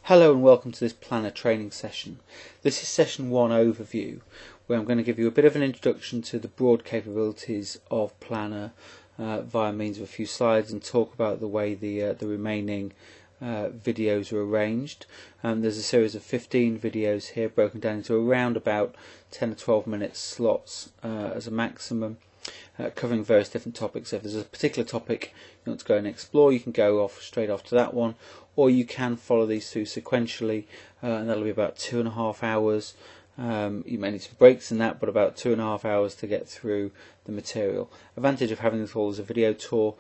Hello and welcome to this Planner training session. This is session 1 overview, where I'm going to give you a bit of an introduction to the broad capabilities of Planner via means of a few slides, and talk about the way the remaining videos are arranged. There's a series of 15 videos here broken down into around about 10 or 12 minute slots as a maximum, covering various different topics. So if there's a particular topic you want to go and explore, you can go straight off to that one, or you can follow these through sequentially, and that'll be about 2.5 hours. You may need some breaks in that, but about 2.5 hours to get through the material. Advantage of having this all as a video tour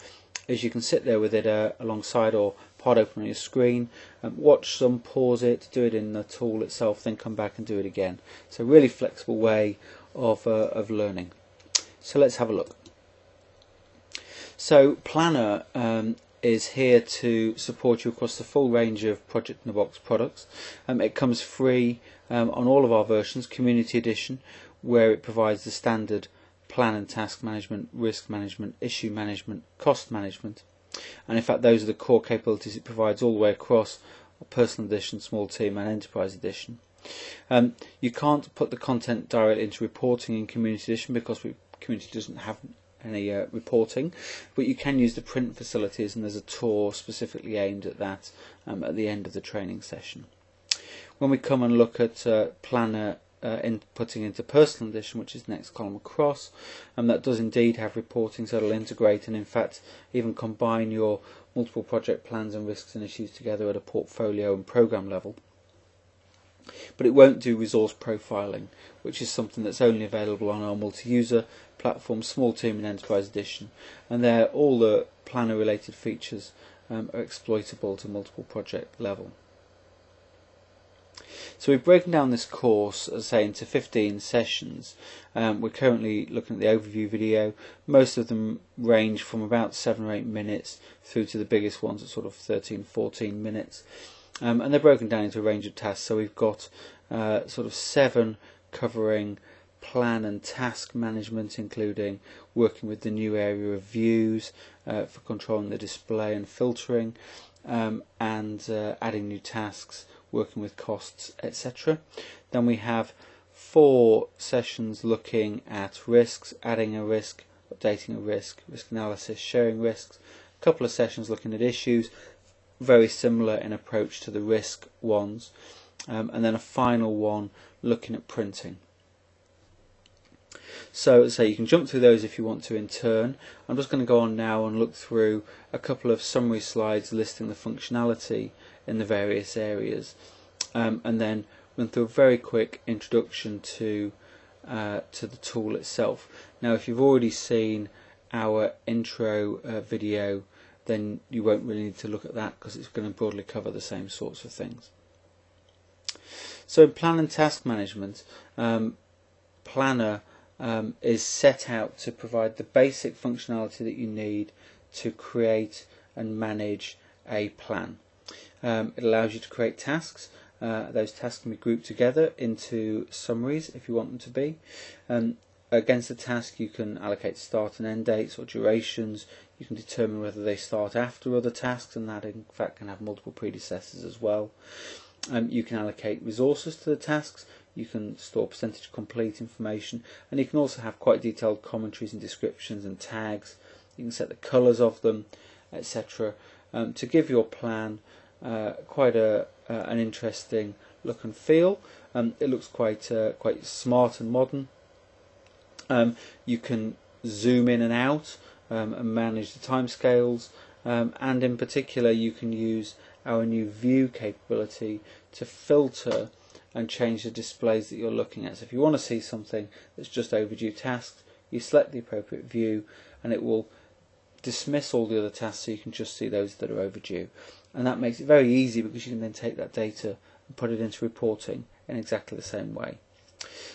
is you can sit there with it alongside or part open on your screen, watch some, pause it, do it in the tool itself, then come back and do it again. So a really flexible way of learning. So let's have a look. So Planner is here to support you across the full range of Project in a Box products. It comes free on all of our versions, Community Edition, where it provides the standard plan and task management, risk management, issue management, cost management, and in fact those are the core capabilities it provides all the way across Personal Edition, Small Team and Enterprise Edition. You can't put the content directly into reporting in Community Edition because Community doesn't have any reporting, but you can use the print facilities, and there's a tour specifically aimed at that at the end of the training session. When we come and look at Planner inputting into Personal Edition, which is the next column across, that does indeed have reporting, so it'll integrate and in fact even combine your multiple project plans and risks and issues together at a portfolio and program level. But it won't do resource profiling, which is something that's only available on our multi-user platform, Small Team and Enterprise Edition, and there all the Planner related features are exploitable to multiple project level. So we've broken down this course, as I say, into 15 sessions. We're currently looking at the overview video. Most of them range from about 7 or 8 minutes through to the biggest ones at sort of 13-14 minutes. And they're broken down into a range of tasks. So we've got sort of 7 covering plan and task management, including working with the new area of views for controlling the display and filtering, and adding new tasks, working with costs, etc. Then we have 4 sessions looking at risks, adding a risk, updating a risk, risk analysis, sharing risks. A couple of sessions looking at issues, very similar in approach to the risk ones, and then a final one looking at printing. So you can jump through those if you want to in turn. I'm just going to go on now and look through a couple of summary slides listing the functionality in the various areas, and then run through a very quick introduction to the tool itself. Now if you've already seen our intro video, then you won't really need to look at that because it's going to broadly cover the same sorts of things. So in plan and task management, Planner is set out to provide the basic functionality that you need to create and manage a plan. It allows you to create tasks. Those tasks can be grouped together into summaries if you want them to be. Against the task you can allocate start and end dates or durations. You can determine whether they start after other tasks, and that in fact can have multiple predecessors as well. You can allocate resources to the tasks. You can store percentage complete information, and you can also have quite detailed commentaries and descriptions and tags. You can set the colours of them, etc. To give your plan quite an interesting look and feel. It looks quite smart and modern. You can zoom in and out and manage the timescales, and in particular you can use our new view capability to filter and change the displays that you're looking at. So if you want to see something that's just overdue tasks, you select the appropriate view and it will dismiss all the other tasks so you can just see those that are overdue. And that makes it very easy because you can then take that data and put it into reporting in exactly the same way.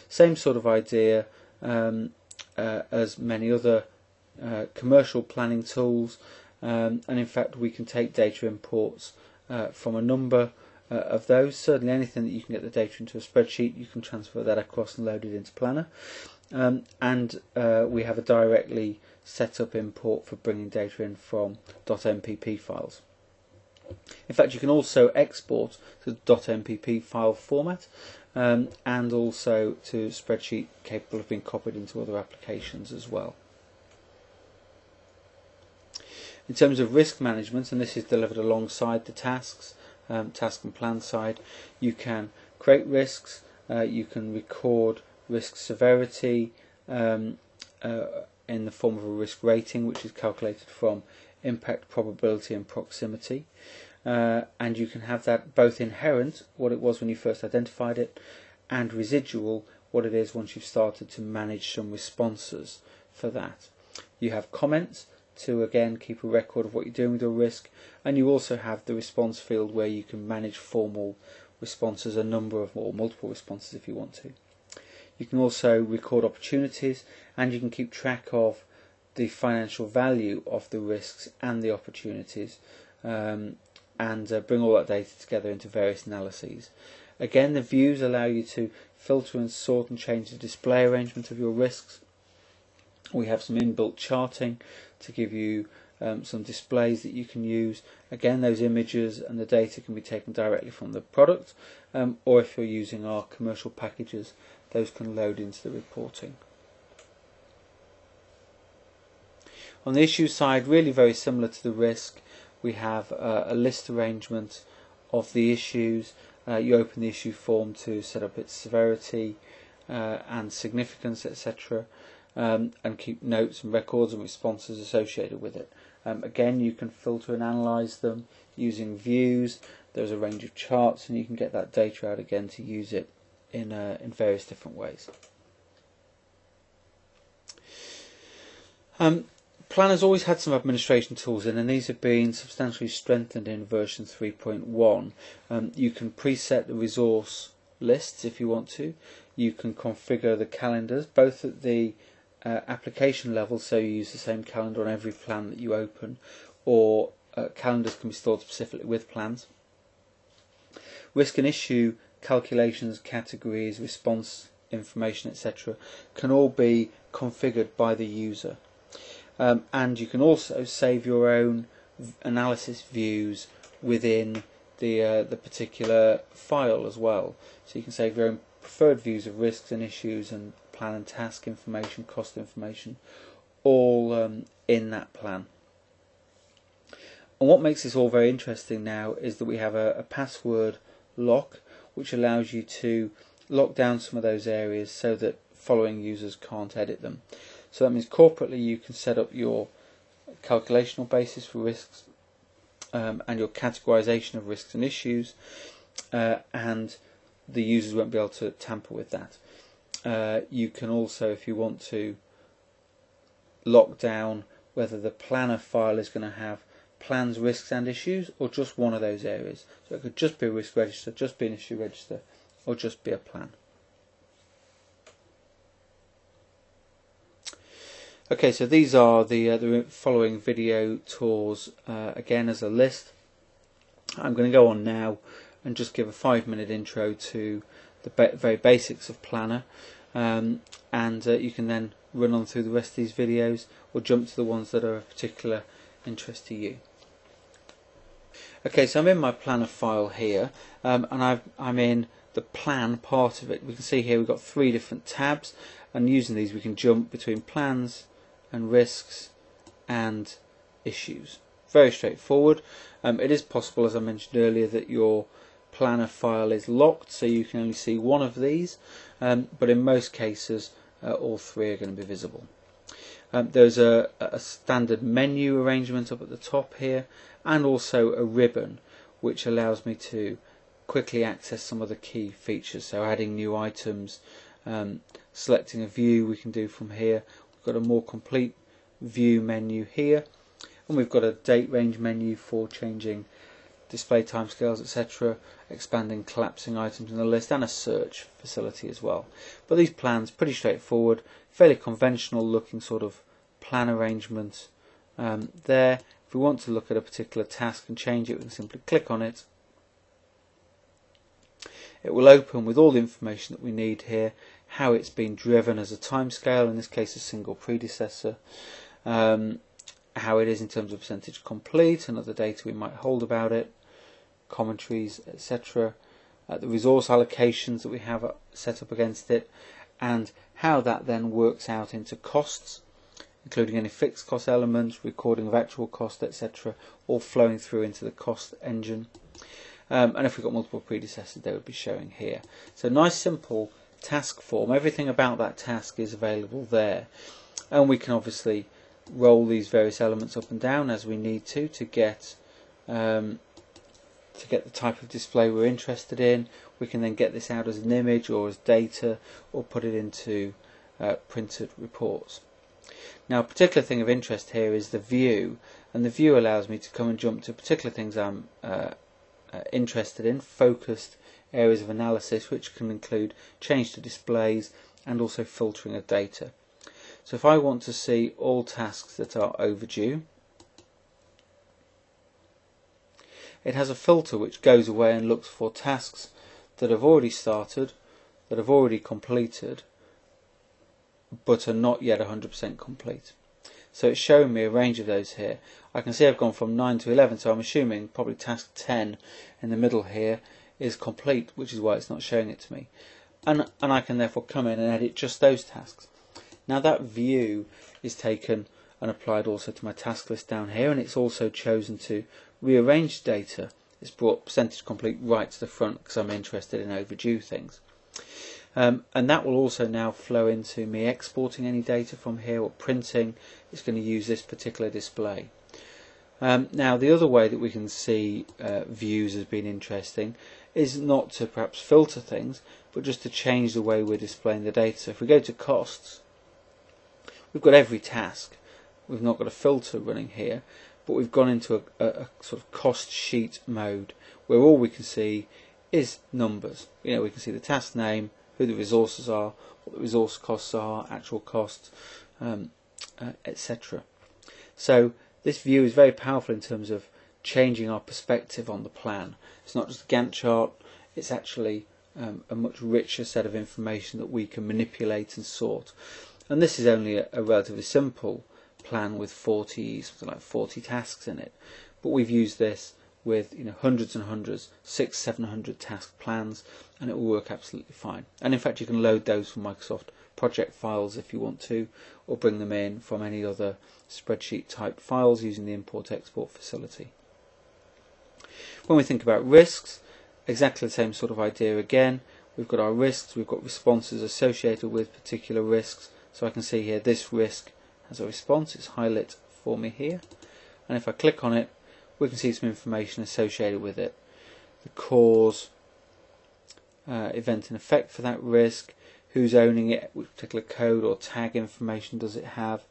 Same sort of idea as many other commercial planning tools, and in fact we can take data imports from a number of those. Certainly anything that you can get the data into a spreadsheet, you can transfer that across and load it into Planner, and we have a directly set up import for bringing data in from .mpp files. In fact, you can also export to .mpp file format and also to spreadsheet capable of being copied into other applications as well. In terms of risk management, and this is delivered alongside the tasks, task and plan side, you can create risks, you can record risk severity in the form of a risk rating, which is calculated from impact, probability and proximity, and you can have that both inherent, what it was when you first identified it, and residual, what it is once you've started to manage some responses for that. You have comments to again keep a record of what you're doing with your risk, and you also have the response field where you can manage formal responses, a number of or multiple responses if you want to. You can also record opportunities, and you can keep track of the financial value of the risks and the opportunities, and bring all that data together into various analyses. Again, the views allow you to filter and sort and change the display arrangement of your risks. We have some inbuilt charting to give you some displays that you can use. Again, those images and the data can be taken directly from the product, or if you're using our commercial packages, those can load into the reporting. On the issue side, really very similar to the risk, we have a list arrangement of the issues. You open the issue form to set up its severity and significance, etc. And keep notes and records and responses associated with it. Again, you can filter and analyze them using views. There's a range of charts, and you can get that data out again to use it in various different ways. Planner's always had some administration tools in, and these have been substantially strengthened in version 3.1. You can preset the resource lists if you want to. You can configure the calendars, both at the application level, so you use the same calendar on every plan that you open, or calendars can be stored specifically with plans. Risk and issue calculations, categories, response information, etc. can all be configured by the user. And you can also save your own analysis views within the particular file as well. So you can save your own preferred views of risks and issues and plan and task information, cost information, all in that plan. And what makes this all very interesting now is that we have a password lock, which allows you to lock down some of those areas so that following users can't edit them. So that means corporately you can set up your calculational basis for risks and your categorization of risks and issues, and the users won't be able to tamper with that. You can also, if you want to, lock down whether the planner file is going to have plans, risks and issues, or just one of those areas. So it could just be a risk register, just be an issue register, or just be a plan. Okay, so these are the following video tours again as a list. I'm going to go on now and just give a 5-minute intro to the very basics of Planner, and you can then run on through the rest of these videos or jump to the ones that are of particular interest to you. Okay, so I'm in my Planner file here, and I'm in the plan part of it. We can see here we've got 3 different tabs, and using these we can jump between plans and risks and issues. Very straightforward. It is possible, as I mentioned earlier, that your planner file is locked, so you can only see one of these, but in most cases all 3 are going to be visible. There's a standard menu arrangement up at the top here, and also a ribbon which allows me to quickly access some of the key features. So adding new items, selecting a view we can do from here. We've got a more complete view menu here, and we've got a date range menu for changing display timescales, etc., expanding, collapsing items in the list, and a search facility as well. But these plans, pretty straightforward, fairly conventional looking sort of plan arrangement there. If we want to look at a particular task and change it, we can simply click on it. It will open with all the information that we need here, how it's been driven as a timescale, in this case a single predecessor, how it is in terms of percentage complete and other data we might hold about it, commentaries, etc., the resource allocations that we have set up against it, and how that then works out into costs, including any fixed cost elements, recording of actual cost, etc., all flowing through into the cost engine. And if we've got multiple predecessors, they would be showing here. So nice simple task form. Everything about that task is available there, and we can obviously roll these various elements up and down as we need to get the type of display we're interested in. We can then get this out as an image or as data, or put it into printed reports. Now, a particular thing of interest here is the view, and the view allows me to come and jump to particular things I'm interested in, focused areas of analysis, which can include change to displays and also filtering of data. So if I want to see all tasks that are overdue, it has a filter which goes away and looks for tasks that have already started, that have already completed, but are not yet 100% complete. So it's showing me a range of those here. I can see I've gone from 9 to 11, so I'm assuming probably task 10 in the middle here is complete, which is why it's not showing it to me. And I can therefore come in and edit just those tasks. Now that view is taken and applied also to my task list down here, and it's also chosen to rearrange data. It's brought percentage complete right to the front because I'm interested in overdue things. And that will also now flow into me exporting any data from here or printing. It's going to use this particular display. Now the other way that we can see views as being interesting is not to perhaps filter things, but just to change the way we're displaying the data. So if we go to costs, we've got every task. We've not got a filter running here, but we've gone into a sort of cost sheet mode where all we can see is numbers. We can see the task name, who the resources are, what the resource costs are, actual costs, etc. So this view is very powerful in terms of changing our perspective on the plan. It's not just a Gantt chart, it's actually a much richer set of information that we can manipulate and sort. And this is only a relatively simple plan with something like 40 tasks in it, but we've used this with hundreds and hundreds, 600-700 task plans, and it will work absolutely fine. And in fact you can load those from Microsoft project files if you want to, or bring them in from any other spreadsheet type files using the import export facility. When we think about risks, exactly the same sort of idea again. We've got our risks, we've got responses associated with particular risks. So I can see here this risk has a response, it's highlighted for me here, and if I click on it we can see some information associated with it. The cause, event and effect for that risk, who's owning it, which particular code or tag information does it have.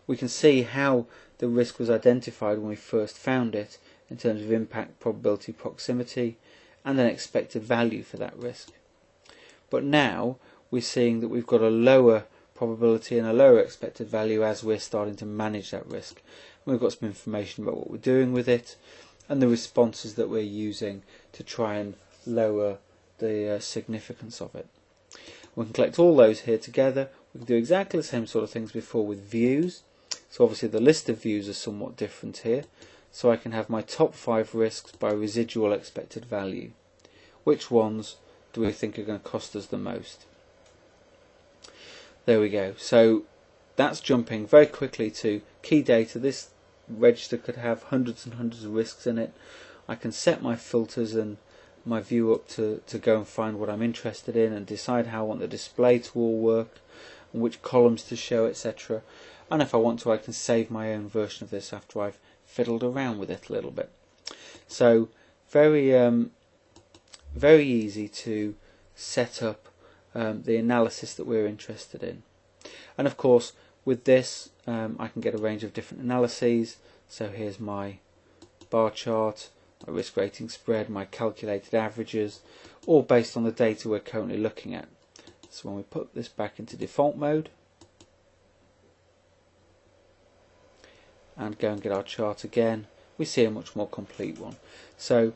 We can see how the risk was identified when we first found it in terms of impact, probability, proximity, and an expected value for that risk. But now we're seeing that we've got a lower probability and a lower expected value as we're starting to manage that risk. And we've got some information about what we're doing with it and the responses that we're using to try and lower the significance of it. We can collect all those here together. We can do exactly the same sort of things before with views. So obviously the list of views are somewhat different here. So I can have my top 5 risks by residual expected value. Which ones do we think are going to cost us the most? There we go. So that's jumping very quickly to key data. This register could have hundreds and hundreds of risks in it. I can set my filters and my view up to go and find what I'm interested in and decide how I want the display to all work and which columns to show, etc. And if I want to, I can save my own version of this after I've fiddled around with it a little bit. So very easy to set up the analysis that we're interested in. And of course with this I can get a range of different analyses. So here's my bar chart, my risk rating spread, my calculated averages, all based on the data we're currently looking at. So when we put this back into default mode and go and get our chart again, we see a much more complete one. So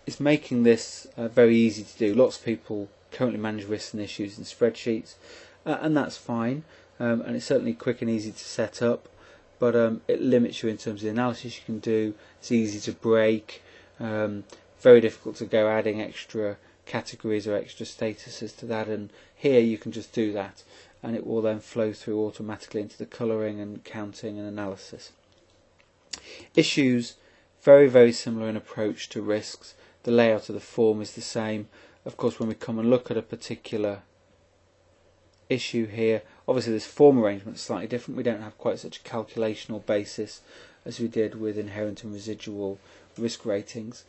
it's making this very easy to do. Lots of people currently manage risks and issues in spreadsheets, and that's fine, and it's certainly quick and easy to set up, but it limits you in terms of the analysis you can do. It's easy to break. very difficult to go adding extra categories or extra statuses to that, and here you can just do that and it will then flow through automatically into the colouring and counting and analysis. Issues, very similar in approach to risks. The layout of the form is the same. Of course, when we come and look at a particular issue here, obviously this form arrangement is slightly different. We don't have quite such a calculational basis as we did with inherent and residual risk ratings,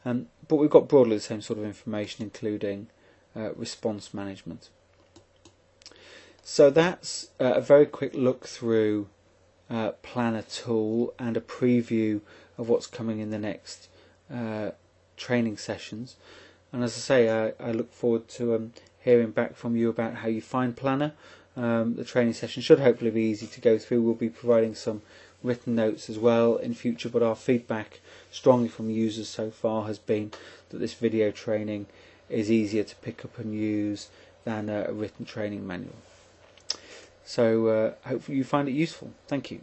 but we've got broadly the same sort of information, including response management. So that's a very quick look through Planner Tool and a preview of what's coming in the next training sessions. And as I say, I look forward to hearing back from you about how you find Planner. The training session should hopefully be easy to go through. We'll be providing some written notes as well in future, but our feedback strongly from users so far has been that this video training is easier to pick up and use than a written training manual. So hopefully you find it useful. Thank you.